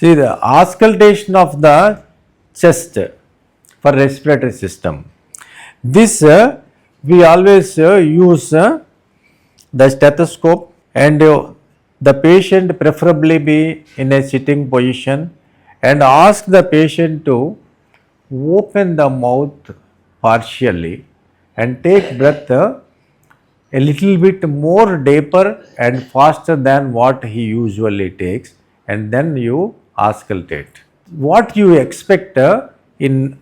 See, the auscultation of the chest for respiratory system. This we always use the stethoscope, and the patient preferably be in a sitting position, and ask the patient to open the mouth partially and take breath a little bit more deeper and faster than what he usually takes, and then you auscultate. What you expect in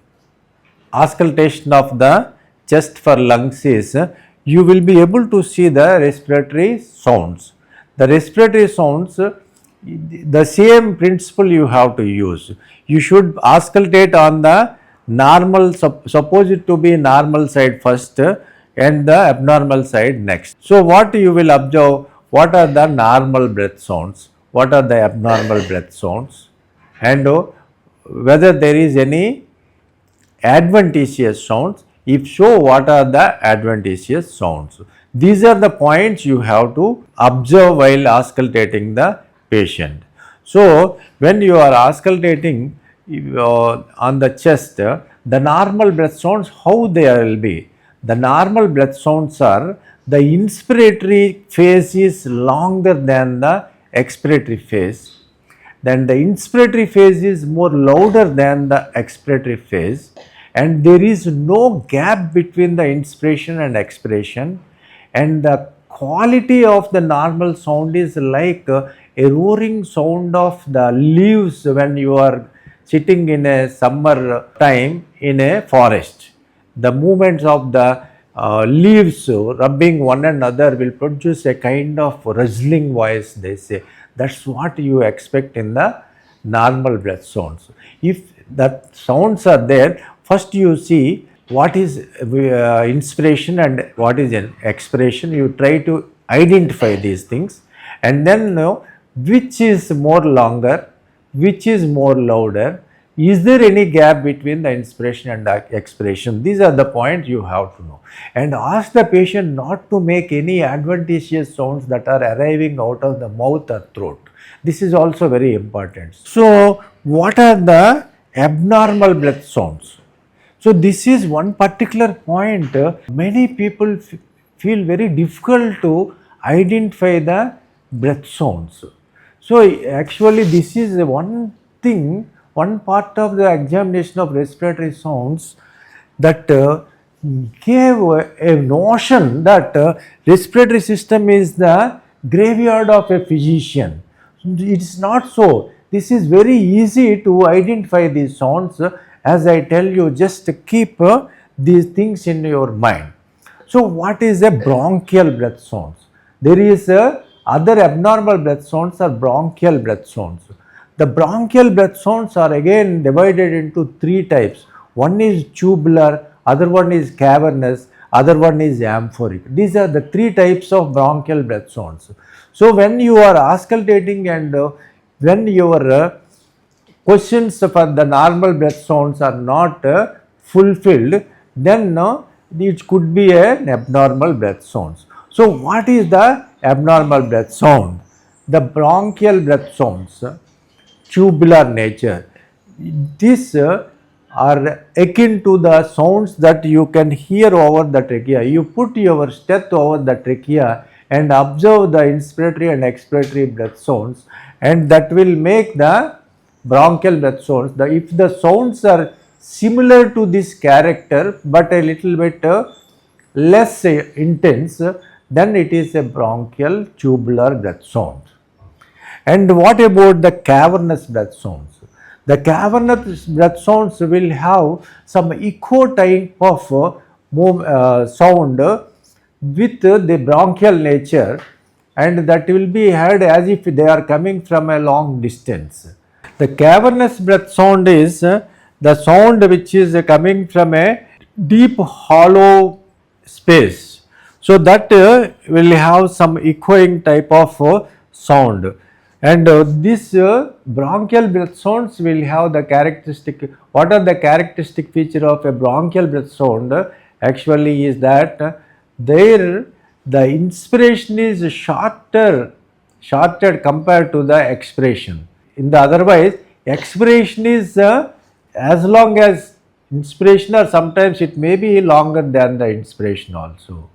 auscultation of the chest for lungs is you will be able to see the respiratory sounds. The respiratory sounds, the same principle you have to use. You should auscultate on the normal, suppose it to be normal side first and the abnormal side next. So what you will observe, what are the normal breath sounds, what are the abnormal breath sounds, and whether there is any adventitious sounds. If so, what are the adventitious sounds? These are the points you have to observe while auscultating the patient. So when you are auscultating on the chest, the normal breath sounds, how they will be? The normal breath sounds are, the inspiratory phase is longer than the expiratory phase. Then the inspiratory phase is more louder than the expiratory phase, and there is no gap between the inspiration and expiration, and the quality of the normal sound is like a roaring sound of the leaves when you are sitting in a summer time in a forest. The movements of the leaves rubbing one another will produce a kind of rustling voice, they say. That's what you expect in the normal breath sounds. If that sounds are there, first you see what is inspiration and what is an expiration. You try to identify these things, and then know which is more longer, which is more louder, is there any gap between the inspiration and the expiration. These are the points you have to know, and ask the patient not to make any adventitious sounds that are arriving out of the mouth or throat. This is also very important. So what are the abnormal breath sounds? So this is one particular point. Many people feel very difficult to identify the breath sounds. So actually this is one thing, one part of the examination of respiratory sounds that gave a notion that respiratory system is the graveyard of a physician. It is not so. This is very easy to identify these sounds. As I tell you, just keep these things in your mind. So what is a bronchial breath sounds? There is other abnormal breath sounds are bronchial breath sounds. The bronchial breath sounds are again divided into three types. One is tubular, other one is cavernous, other one is amphoric. These are the three types of bronchial breath sounds. So when you are auscultating and when your questions for the normal breath sounds are not fulfilled, then it could be an abnormal breath sounds. So what is the abnormal breath sound? The bronchial breath sounds, tubular nature. These are akin to the sounds that you can hear over the trachea. You put your steth over the trachea and observe the inspiratory and expiratory breath sounds, and that will make the bronchial breath sounds. If the sounds are similar to this character but a little bit less intense, then it is a bronchial tubular breath sound. And what about the cavernous breath sounds? The cavernous breath sounds will have some echo type of sound with the bronchial nature, and that will be heard as if they are coming from a long distance. The cavernous breath sound is the sound which is coming from a deep hollow space. So that will have some echoing type of sound, and this bronchial breath sounds will have the characteristic. What are the characteristic feature of a bronchial breath sound? Actually is that there the inspiration is shorter compared to the expiration. In the otherwise expiration is as long as inspiration, or sometimes it may be longer than the inspiration also.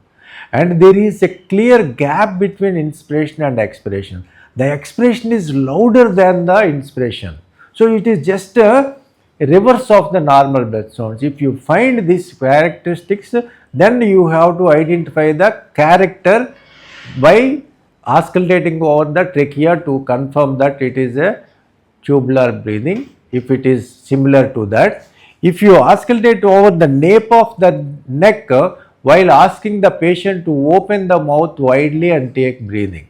And there is a clear gap between inspiration and expiration. The expiration is louder than the inspiration. So it is just a reverse of the normal breath sounds. If you find these characteristics, then you have to identify the character by auscultating over the trachea to confirm that it is a tubular breathing. If it is similar to that, if you auscultate over the nape of the neck while asking the patient to open the mouth widely and take breathing,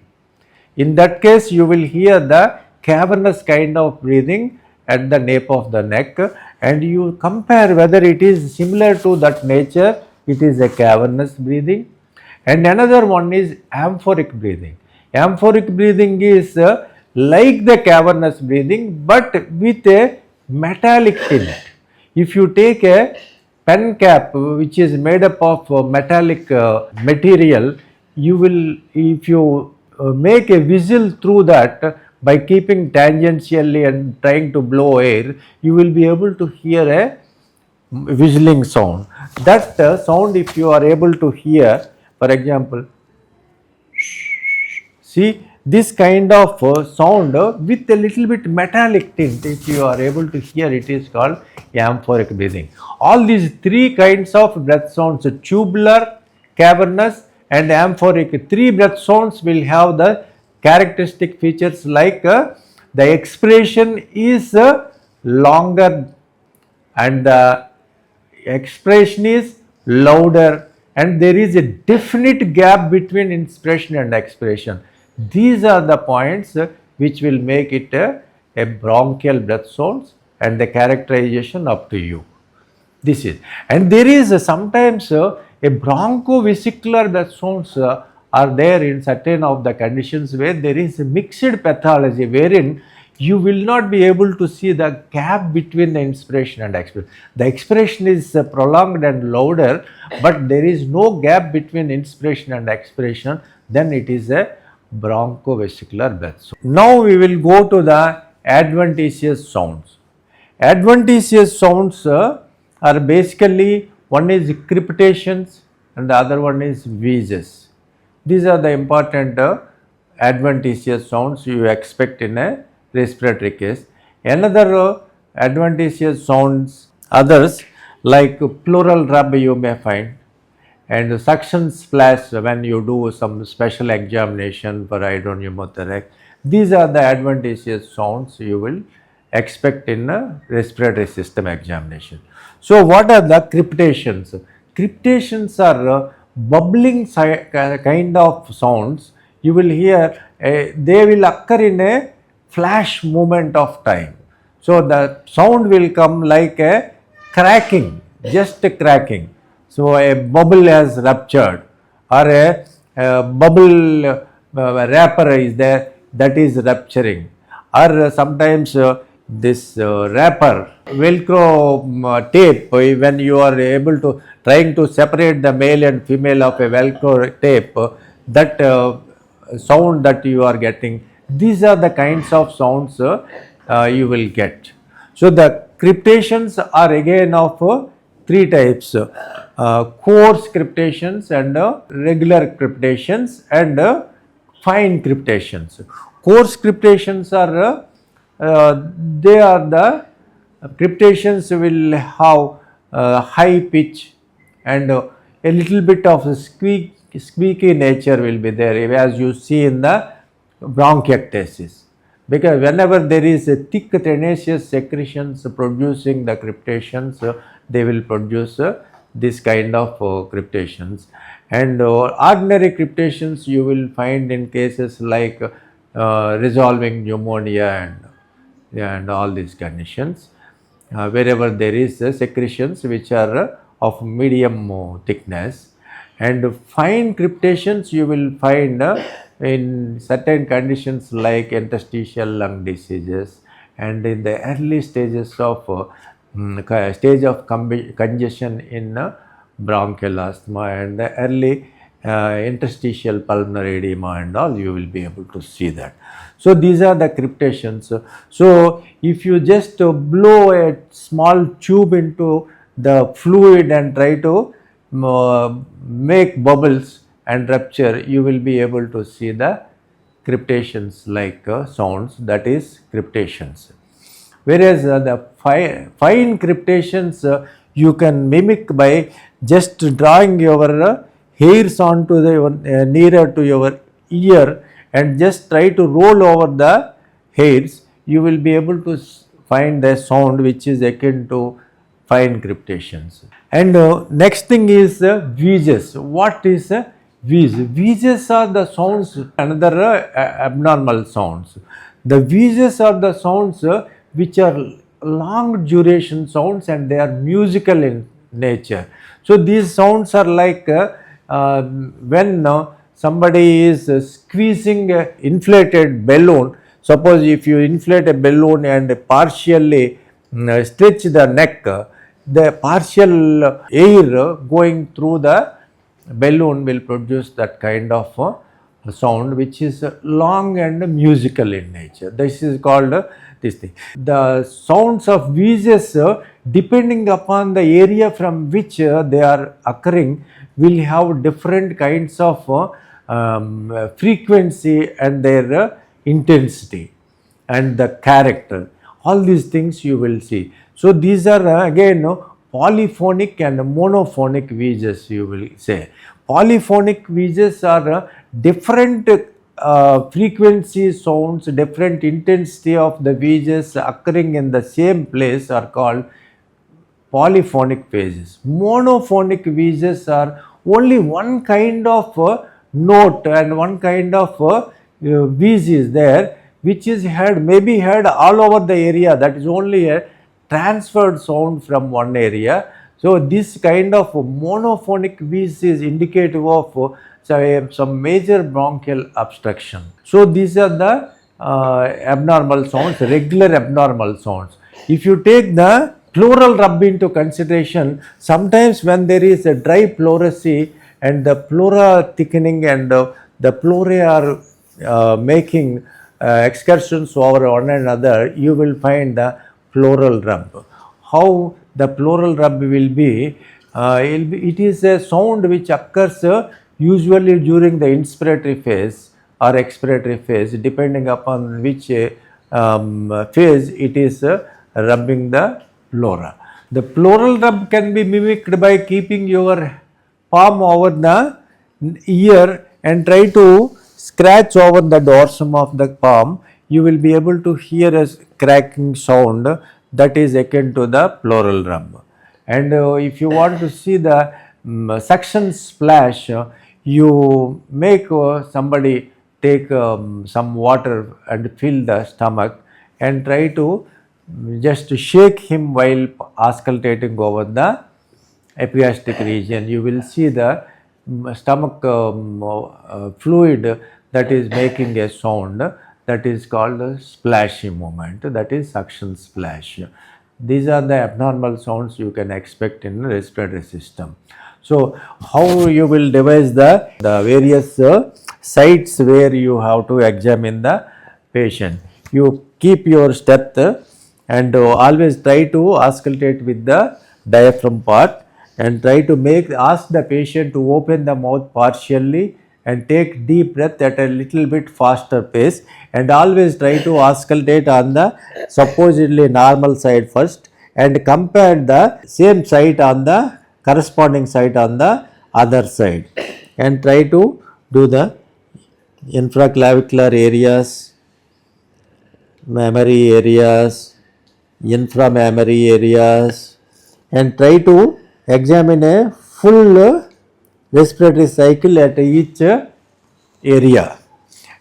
in that case you will hear the cavernous kind of breathing at the nape of the neck, and you compare whether it is similar to that nature, it is a cavernous breathing. And another one is amphoric breathing. Amphoric breathing is like the cavernous breathing but with a metallic tint. If you take a pen cap which is made up of metallic material, you will, if you make a whistle through that by keeping tangentially and trying to blow air, you will be able to hear a whistling sound. That sound, if you are able to hear, for example, see this kind of sound with a little bit metallic tint, if you are able to hear, it is called amphoric breathing. All these three kinds of breath sounds, tubular, cavernous and amphoric, three breath sounds will have the characteristic features like the expiration is longer and the expiration is louder, and there is a definite gap between inspiration and expiration. These are the points which will make it a bronchial breath sounds, and the characterization up to you. This is, and there is sometimes a bronchovesicular breath sounds are there in certain of the conditions where there is a mixed pathology, wherein you will not be able to see the gap between the inspiration and expiration. The expiration is prolonged and louder, but there is no gap between inspiration and expiration, then it is a bronchovesicular breath. So now we will go to the adventitious sounds. Adventitious sounds are basically, one is crepitations and the other one is wheezes. These are the important adventitious sounds you expect in a respiratory case. Another adventitious sounds, others like pleural rub you may find, and suction splash when you do some special examination for hydropneumothorax. These are the adventitious sounds you will expect in a respiratory system examination. So what are the crepitations? Crepitations are bubbling kind of sounds. You will hear, they will occur in a flash moment of time. So the sound will come like a cracking, just a cracking. So a bubble has ruptured, or a bubble wrapper is there, that is rupturing, or sometimes this wrapper, velcro tape, when you are able to trying to separate the male and female of a velcro tape, that sound that you are getting, these are the kinds of sounds you will get. So the crepitations are again of three types, coarse crepitations and regular crepitations and fine crepitations. Coarse crepitations are they are the crepitations will have high pitch and a little bit of squeaky nature will be there, as you see in the bronchiectasis, because whenever there is a thick tenacious secretions producing the crepitations, they will produce this kind of crepitations. And ordinary crepitations you will find in cases like resolving pneumonia and all these conditions, wherever there is secretions which are of medium thickness. And fine crepitations you will find in certain conditions like interstitial lung diseases, and in the early stages of congestion in bronchial asthma, and the early interstitial pulmonary edema and all, you will be able to see that. So these are the cryptations. So if you just blow a small tube into the fluid and try to make bubbles and rupture, you will be able to see the cryptations like sounds, that is cryptations. Whereas the fine cryptations you can mimic by just drawing your hairs onto the nearer to your ear and just try to roll over the hairs, you will be able to find the sound which is akin to fine cryptations. And next thing is wheezes. What is wheeze? Wheezes are the sounds, another abnormal sounds. The wheezes are the sounds which are long duration sounds and they are musical in nature. So these sounds are like when somebody is squeezing an inflated balloon. Suppose if you inflate a balloon and partially stretch the neck, the partial air going through the balloon will produce that kind of sound which is long and musical in nature. This is called this thing. The sounds of wheezes depending upon the area from which they are occurring will have different kinds of frequency and their intensity and the character. All these things you will see. So these are again polyphonic and monophonic wheezes, you will say. Polyphonic wheezes are different frequency sounds, different intensity of the wheezes occurring in the same place are called polyphonic phases. Monophonic wheezes are only one kind of note and one kind of wheeze is there, which is heard, maybe heard all over the area. That is only a transferred sound from one area. So this kind of monophonic wheeze is indicative of some major bronchial obstruction. So these are the abnormal sounds, regular abnormal sounds. If you take the pleural rub into consideration, sometimes when there is a dry pleurisy and the pleura thickening and the pleurae are making excursions over one another, you will find the pleural rub. How the pleural rub will be? It is a sound which occurs usually during the inspiratory phase or expiratory phase, depending upon which phase it is rubbing the pleura. The pleural rub can be mimicked by keeping your palm over the ear and try to scratch over the dorsum of the palm. You will be able to hear a cracking sound that is akin to the pleural rub. And if you want to see the suction splash, you make somebody take some water and fill the stomach and try to just shake him while auscultating over the epigastric region. You will see the stomach fluid that is making a sound that is called a splashy movement, that is suction splash. These are the abnormal sounds you can expect in the respiratory system. So how you will devise the various sites where you have to examine the patient? You keep your step and always try to auscultate with the diaphragm part and try to ask the patient to open the mouth partially and take deep breath at a little bit faster pace, and always try to auscultate on the supposedly normal side first and compare the same site on the corresponding site on the other side and try to do the infraclavicular areas, mammary areas, inframammary areas, and try to examine a full respiratory cycle at each area.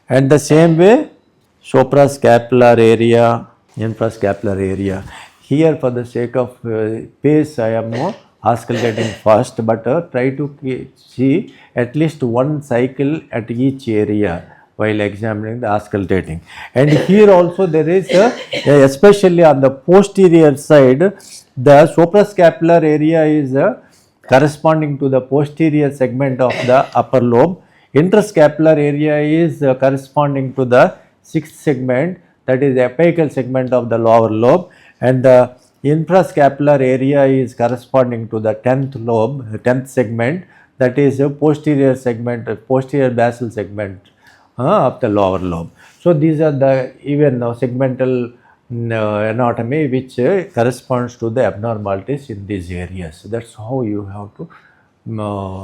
And the same way suprascapular area, infrascapular area. Here for the sake of pace I am auscultating fast, but try to see at least one cycle at each area while examining the auscultating. And here also there is especially on the posterior side, the suprascapular area is corresponding to the posterior segment of the upper lobe. Interscapular area is corresponding to the sixth segment, that is the apical segment of the lower lobe, and the infrascapular area is corresponding to the 10th segment, that is a posterior segment, posterior basal segment of the lower lobe. So these are the even segmental anatomy which corresponds to the abnormalities in these areas. That's how you have to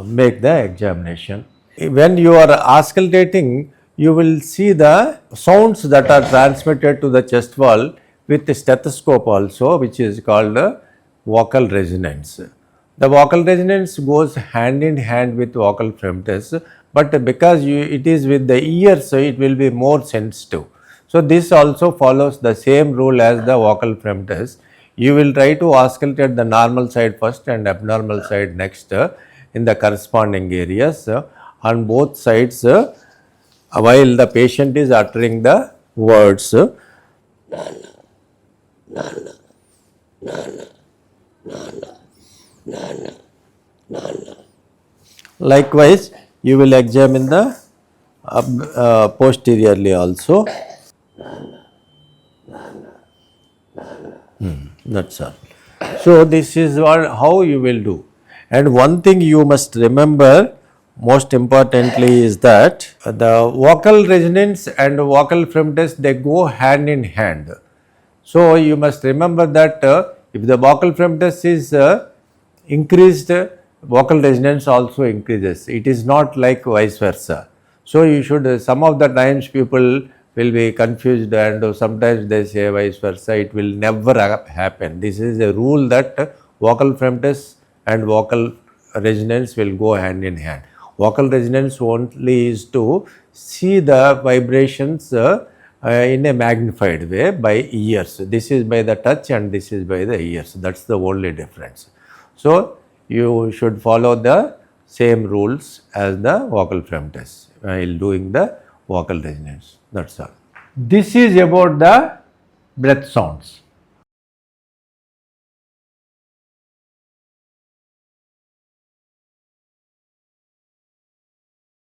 make the examination. When you are auscultating, you will see the sounds that are transmitted to the chest wall with the stethoscope also, which is called vocal resonance. The vocal resonance goes hand in hand with vocal femtus, but because it is with the ear, so it will be more sensitive. So this also follows the same rule as the vocal femtus. You will try to auscultate the normal side first and abnormal side next in the corresponding areas on both sides while the patient is uttering the words. Likewise, you will examine the posteriorly also. That's all. So this is how you will do. And one thing you must remember most importantly is that the vocal resonance and vocal femtus, they go hand in hand. So you must remember that if the vocal femtus is increased, vocal resonance also increases. It is not like vice versa. So you should, some of the times people will be confused and sometimes they say vice versa. It will never happen. This is a rule that vocal femtus and vocal resonance will go hand in hand. Vocal resonance only is to see the vibrations in a magnified way by ears. This is by the touch and this is by the ears. That's the only difference. So you should follow the same rules as the vocal femtus while doing the vocal resonance. That's all. This is about the breath sounds.